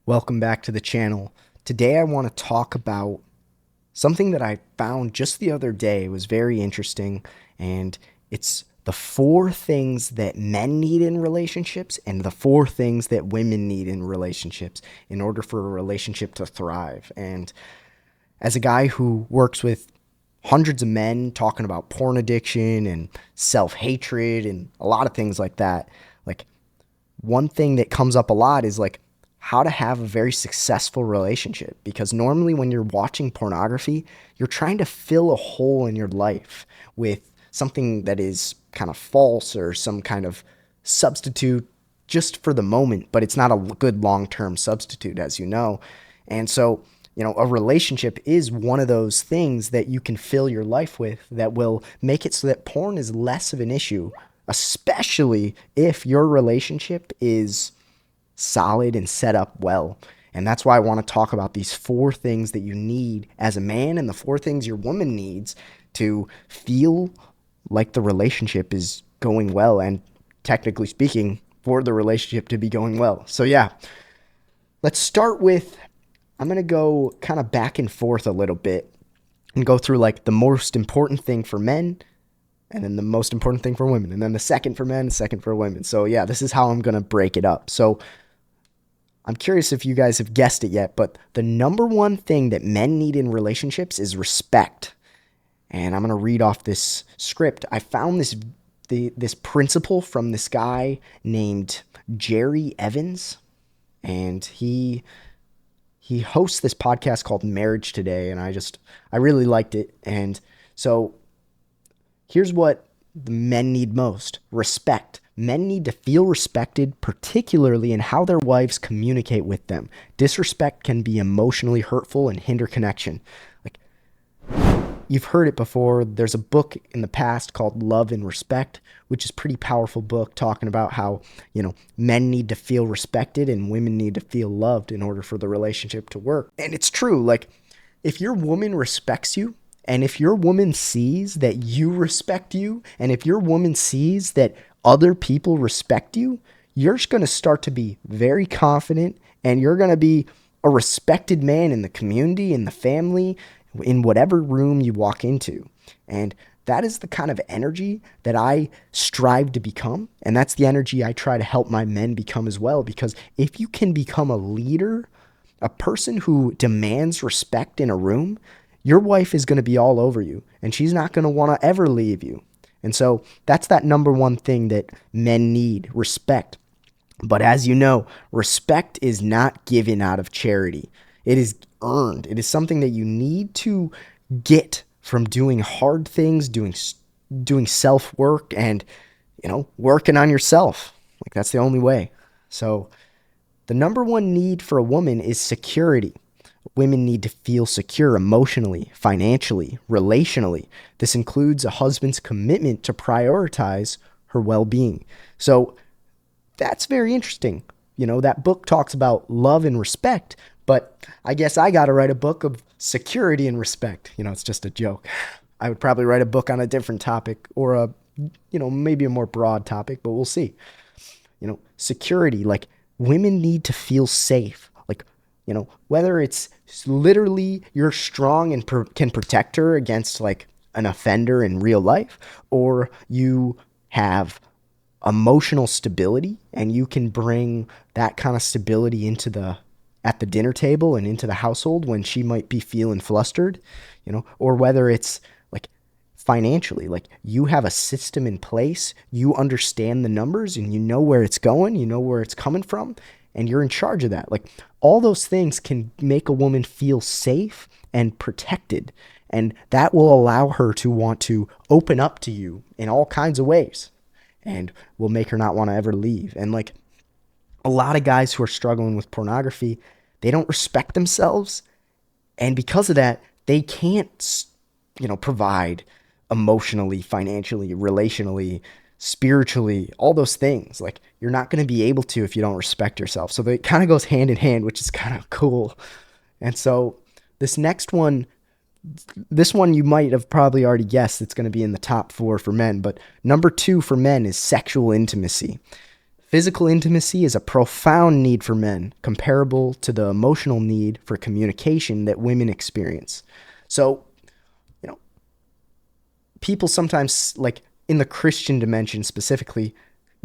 Welcome back to the channel. Today I want to talk about something that I found just the other day. It was very interesting, and it's the four things that men need in relationships and the four things that women need in relationships in order for a relationship to thrive. And as a guy who works with hundreds of men talking about porn addiction and self-hatred and a lot of things like that, like one thing that comes up a lot is like how to have a very successful relationship, because normally when you're watching pornography, you're trying to fill a hole in your life with something that is kind of false or some kind of substitute just for the moment, but it's not a good long-term substitute, as you know. And so, a relationship is one of those things that you can fill your life with that will make it so that porn is less of an issue, especially if your relationship is solid and set up well. And that's why I want to talk about these four things that you need as a man and the four things your woman needs to feel like the relationship is going well, and technically speaking, for the relationship to be going well. So yeah, let's start with, I'm going to go kind of back and forth a little bit and go through like the most important thing for men and then the most important thing for women, and then the second for men, second for women. So yeah, this is how I'm going to break it up. So I'm curious if you guys have guessed it yet, but the number one thing that men need in relationships is respect. And I'm going to read off this script. I found this principle from this guy named Jerry Evans, and he hosts this podcast called Marriage Today, and I really liked it. And so here's what the men need most: respect. Men need to feel respected, particularly in how their wives communicate with them. Disrespect can be emotionally hurtful and hinder connection. Like, you've heard it before. There's a book in the past called Love and Respect, which is a pretty powerful book talking about how, men need to feel respected and women need to feel loved in order for the relationship to work. And it's true. Like, if your woman respects you, and if your woman sees that you respect you, and if your woman sees that other people respect you, you're going to start to be very confident, and you're going to be a respected man in the community, in the family, in whatever room you walk into. And that is the kind of energy that I strive to become. And that's the energy I try to help my men become as well. Because if you can become a leader, a person who demands respect in a room, your wife is going to be all over you, and she's not going to want to ever leave you. And so that's that number one thing that men need: respect. But as you know, respect is not given out of charity. It is earned. It is something that you need to get from doing hard things, doing self-work, and, working on yourself. Like, that's the only way. So the number one need for a woman is security. Women need to feel secure emotionally, financially, relationally. This includes a husband's commitment to prioritize her well-being. So that's very interesting. That book talks about love and respect, but I guess I got to write a book of security and respect. It's just a joke. I would probably write a book on a different topic, or maybe a more broad topic, but we'll see. Security, like, women need to feel safe. Like, whether it's literally you're strong and can protect her against like an offender in real life, or you have emotional stability and you can bring that kind of stability at the dinner table and into the household when she might be feeling flustered, or whether it's like financially, like you have a system in place, you understand the numbers and you know where it's going, you know where it's coming from, and you're in charge of that. Like, all those things can make a woman feel safe and protected, and that will allow her to want to open up to you in all kinds of ways, and will make her not want to ever leave. And like, a lot of guys who are struggling with pornography, they don't respect themselves, and because of that, they can't, provide emotionally, financially, relationally, spiritually, all those things. Like, you're not going to be able to if you don't respect yourself. So it kind of goes hand in hand, which is kind of cool. And so this one you might have probably already guessed it's going to be in the top four for men, but number two for men is sexual intimacy. Physical intimacy is a profound need for men, comparable to the emotional need for communication that women experience. So, you know, people sometimes, like in the Christian dimension specifically,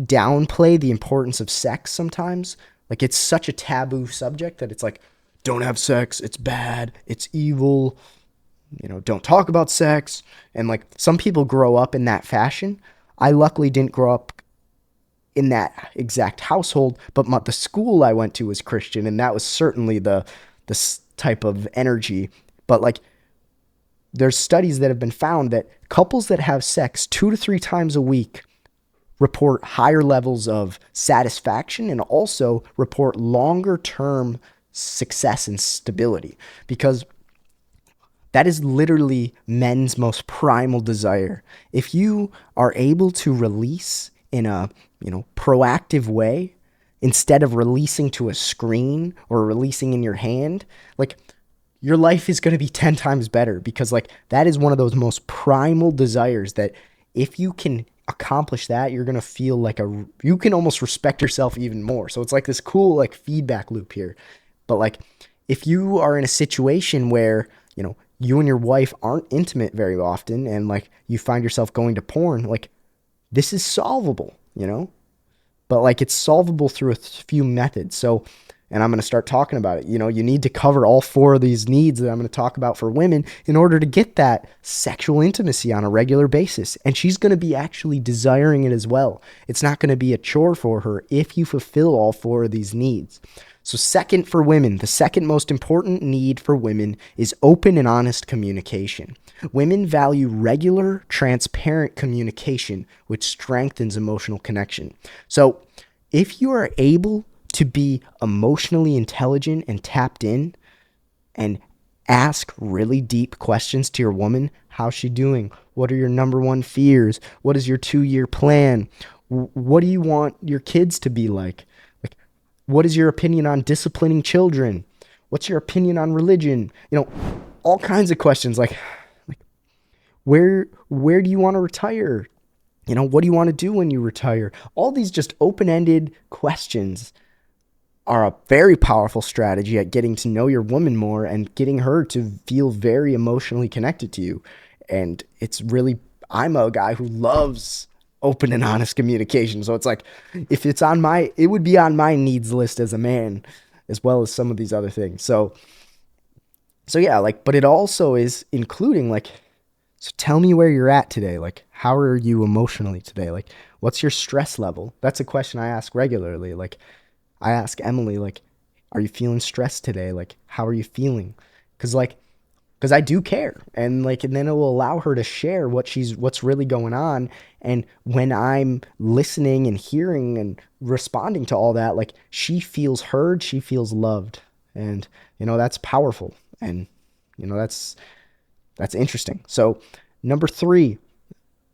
downplay the importance of sex sometimes. Like it's such a taboo subject that it's like, don't have sex, it's bad, it's evil, don't talk about sex. And like some people grow up in that fashion. I luckily didn't grow up in that exact household, but the school I went to was Christian, and that was certainly the type of energy. But like, there's studies that have been found that couples that have sex 2 to 3 times a week report higher levels of satisfaction and also report longer term success and stability, because that is literally men's most primal desire. If you are able to release in a, proactive way instead of releasing to a screen or releasing in your hand, like your life is going to be 10 times better, because like that is one of those most primal desires that if you can accomplish that, you're going to feel like you can almost respect yourself even more. So it's like this cool like feedback loop here. But like if you are in a situation where, you and your wife aren't intimate very often and like you find yourself going to porn, like this is solvable. But like it's solvable through a few methods. So, and I'm going to start talking about it. You need to cover all four of these needs that I'm going to talk about for women in order to get that sexual intimacy on a regular basis. And she's going to be actually desiring it as well. It's not going to be a chore for her if you fulfill all four of these needs. So second for women, the second most important need for women is open and honest communication. Women value regular, transparent communication, which strengthens emotional connection. So if you are able to be emotionally intelligent and tapped in and ask really deep questions to your woman, how's she doing? What are your number one fears? What is your 2-year plan? What do you want your kids to be like? What is your opinion on disciplining children? What's your opinion on religion? All kinds of questions like where do you want to retire? What do you want to do when you retire? All these just open-ended questions are a very powerful strategy at getting to know your woman more and getting her to feel very emotionally connected to you. And I'm a guy who loves open and honest communication. So it's like, if it would be on my needs list as a man, as well as some of these other things. So yeah, like, but it also is including like, so tell me where you're at today. Like, how are you emotionally today? Like, what's your stress level? That's a question I ask regularly. Like, I ask Emily, like, are you feeling stressed today? Like, how are you feeling? Because I do care, and then it will allow her to share what's really going on. And when I'm listening and hearing and responding to all that, like she feels heard, she feels loved, and that's powerful, and that's interesting. So number 3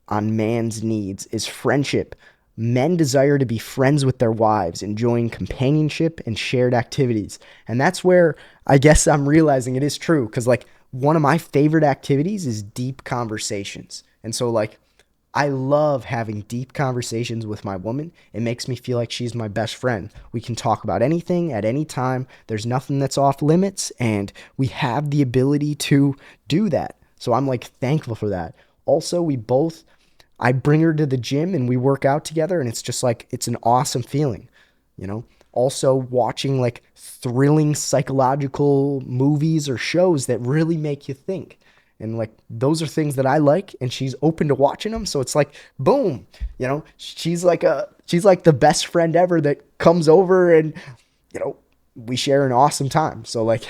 on man's needs is friendship. Men desire to be friends with their wives, enjoying companionship and shared activities. And that's where I guess I'm realizing it is true, because like one of my favorite activities is deep conversations. And so like I love having deep conversations with my woman. It makes me feel like she's my best friend. We can talk about anything at any time. There's nothing that's off limits, and we have the ability to do that. So I'm like thankful for that. Also, I bring her to the gym and we work out together, and it's just like, it's an awesome feeling, Also watching like thrilling psychological movies or shows that really make you think. And like, those are things that I like, and she's open to watching them. So it's like, boom, she's like the best friend ever that comes over, and, we share an awesome time. So like,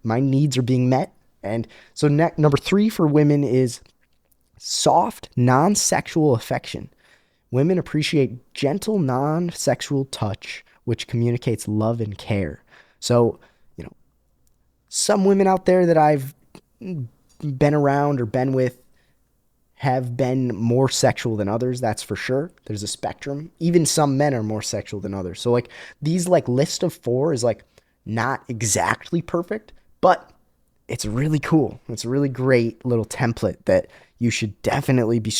my needs are being met. And so number 3 for women is soft, non-sexual affection. Women appreciate gentle, non-sexual touch, which communicates love and care. So, some women out there that I've been around or been with have been more sexual than others, that's for sure. There's a spectrum. Even some men are more sexual than others. So like these like list of 4 is like not exactly perfect, but it's really cool. It's a really great little template that you should definitely be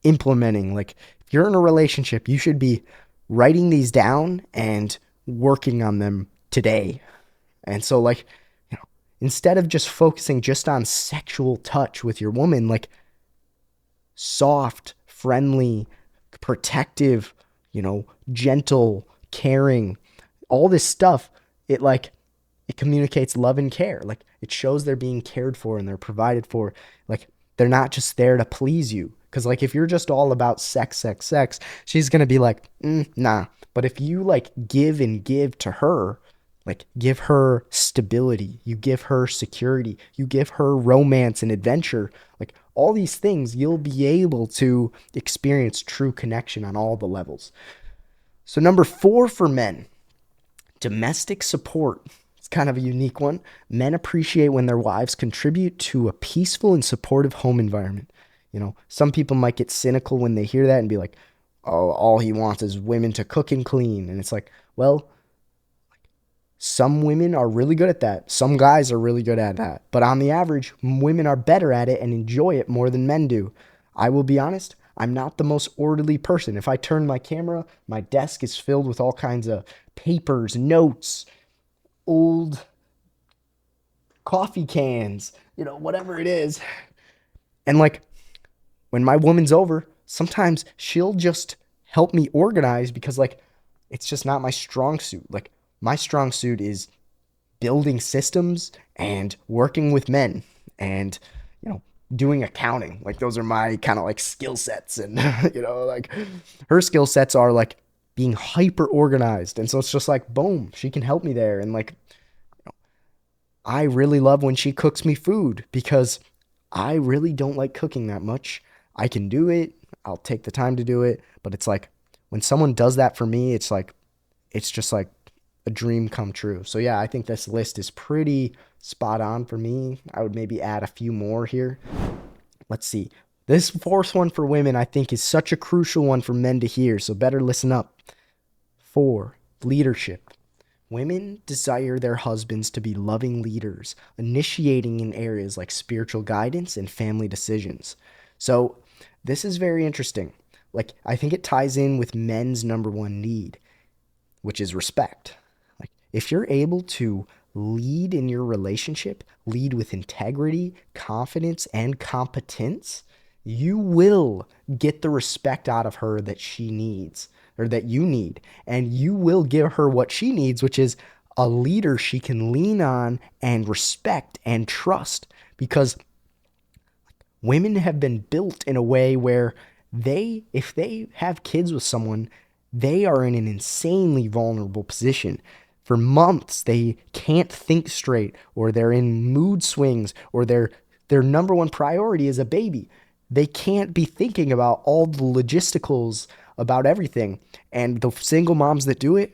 implementing. Like if you're in a relationship, you should be writing these down and working on them today. And so, like, instead of just focusing just on sexual touch with your woman, like soft, friendly, protective, gentle, caring, all this stuff, it like it communicates love and care. Like it shows they're being cared for and they're provided for. Like they're not just there to please you. Cause like if you're just all about sex, sex, sex, she's gonna be like, nah. But if you like give and give to her, like give her stability, you give her security, you give her romance and adventure, like all these things, you'll be able to experience true connection on all the levels. So number 4 for men, domestic support. It's kind of a unique one. Men appreciate when their wives contribute to a peaceful and supportive home environment. Some people might get cynical when they hear that and be like, oh, all he wants is women to cook and clean. And it's like, well, some women are really good at that. Some guys are really good at that. But on the average, women are better at it and enjoy it more than men do. I will be honest, I'm not the most orderly person. If I turn my camera, my desk is filled with all kinds of papers, notes, old coffee cans, whatever it is. And like when my woman's over, sometimes she'll just help me organize because like it's just not my strong suit. Like my strong suit is building systems and working with men and, doing accounting. Like those are my kind of like skill sets. And, like her skill sets are like being hyper organized. And so it's just like, boom, she can help me there. And like, I really love when she cooks me food because I really don't like cooking that much. I can do it. I'll take the time to do it. But it's like when someone does that for me, it's just like a dream come true. So yeah, I think this list is pretty spot on for me. I would maybe add a few more here. Let's see. This 4th one for women, I think, is such a crucial one for men to hear. So better listen up. 4, leadership. Women desire their husbands to be loving leaders, initiating in areas like spiritual guidance and family decisions. So this is very interesting. Like, I think it ties in with men's number 1 need, which is respect. Like, if you're able to lead in your relationship, lead with integrity, confidence, and competence, you will get the respect out of her that she needs or that you need. And you will give her what she needs, which is a leader she can lean on and respect and trust. Because women have been built in a way where if they have kids with someone, they are in an insanely vulnerable position. For months, they can't think straight, or they're in mood swings, or their number 1 priority is a baby. They can't be thinking about all the logisticals about everything. And the single moms that do it,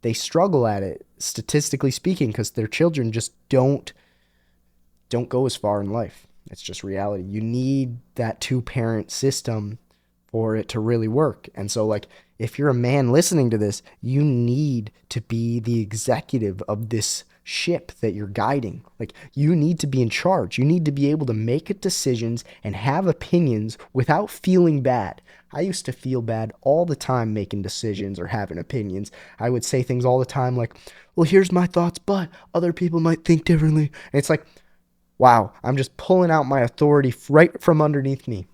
they struggle at it, statistically speaking, because their children just don't go as far in life. It's just reality. You need that 2-parent system for it to really work. And so like if you're a man listening to this, you need to be the executive of this ship that you're guiding. Like you need to be in charge. You need to be able to make decisions and have opinions without feeling bad. I used to feel bad all the time making decisions or having opinions. I would say things all the time like, well, here's my thoughts, but other people might think differently. And it's like, wow, I'm just pulling out my authority right from underneath me.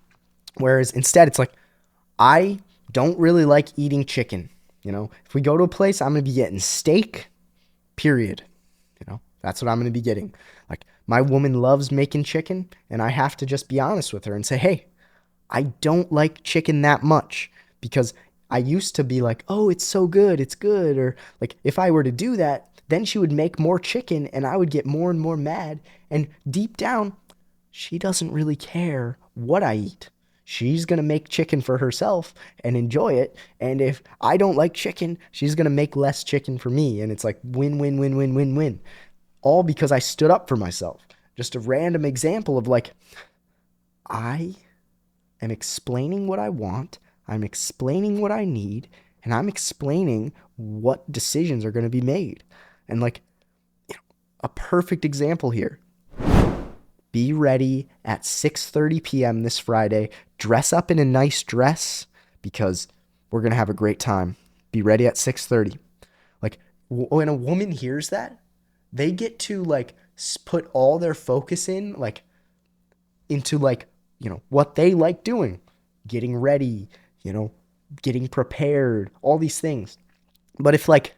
Whereas instead it's like, I don't really like eating chicken. If we go to a place, I'm going to be getting steak, period. That's what I'm going to be getting. Like my woman loves making chicken, and I have to just be honest with her and say, hey, I don't like chicken that much, because I used to be like, oh, it's so good, it's good. Or like if I were to do that, then she would make more chicken and I would get more and more mad. And deep down, she doesn't really care what I eat. She's going to make chicken for herself and enjoy it. And if I don't like chicken, she's going to make less chicken for me. And it's like win, win, win, win, win, win. All because I stood up for myself. Just a random example of like, I am explaining what I want. I'm explaining what I need. And I'm explaining what decisions are going to be made. And like a perfect example here. Be ready at 6:30 p.m. this Friday. Dress up in a nice dress, because We're going to have a great time. Be ready at 6:30. Like when a woman hears that, they get to like put all their focus in like into like, what they like doing, getting ready, you know, getting prepared, all these things. But if like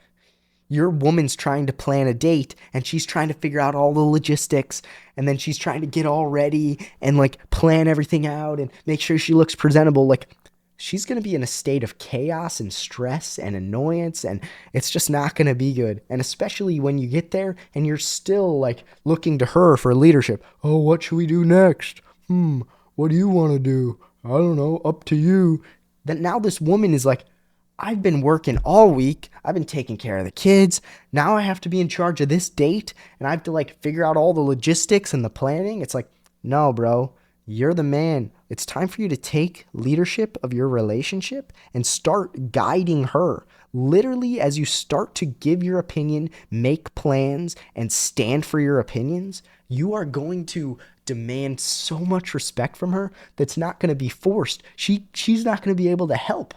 your woman's trying to plan a date and she's trying to figure out all the logistics and then she's trying to get all ready and like plan everything out and make sure she looks presentable, like she's going to be in a state of chaos and stress and annoyance, and it's just not going to be good. And especially when you get there and you're still like looking to her for leadership. Oh, what should we do next? What do you want to do? I don't know, up to you. Then now this woman is like, I've been working all week. I've been taking care of the kids. Now I have to be in charge of this date and I have to like figure out all the logistics and the planning. It's like, no, bro, you're the man. It's time for you to take leadership of your relationship and start guiding her. Literally, as you start to give your opinion, make plans, and stand for your opinions, you are going to demand so much respect from her that's not going to be forced. She's not going to be able to help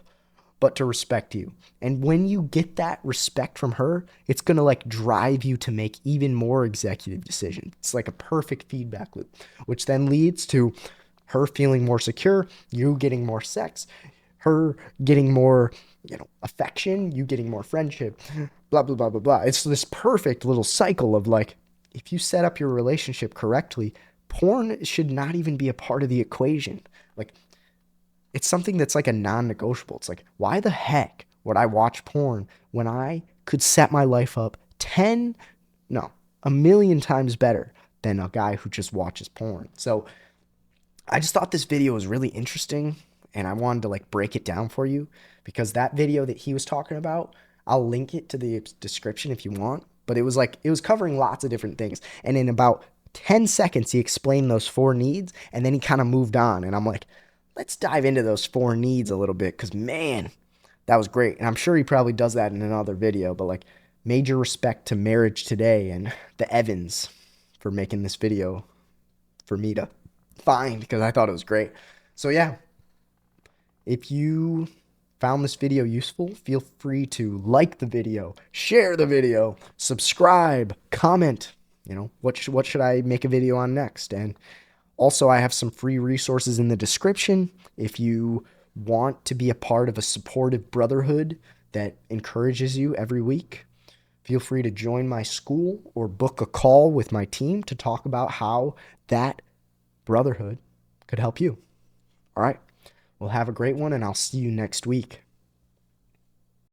but to respect you. And when you get that respect from her, it's going to like drive you to make even more executive decisions. It's like a perfect feedback loop, which then leads to her feeling more secure, you getting more sex, her getting more, affection, you getting more friendship, blah, blah, blah, blah, blah. It's this perfect little cycle of like, if you set up your relationship correctly, porn should not even be a part of the equation. Like, it's something that's like a non-negotiable. It's like, why the heck would I watch porn when I could set my life up 10, no, a million times better than a guy who just watches porn? So I just thought this video was really interesting and I wanted to like break it down for you because that video that he was talking about, I'll link it to the description if you want, but it was covering lots of different things. And in about 10 seconds, he explained those four needs and then he kind of moved on. And I'm like, let's dive into those four needs a little bit because, man, that was great. And I'm sure he probably does that in another video, but like major respect to Marriage Today and the Evans for making this video for me to find because I thought it was great. So, yeah, if you found this video useful, feel free to like the video, share the video, subscribe, comment. What should I make a video on next? And also, I have some free resources in the description. If you want to be a part of a supportive brotherhood that encourages you every week, feel free to join my school or book a call with my team to talk about how that brotherhood could help you. All right. Well, have a great one, and I'll see you next week.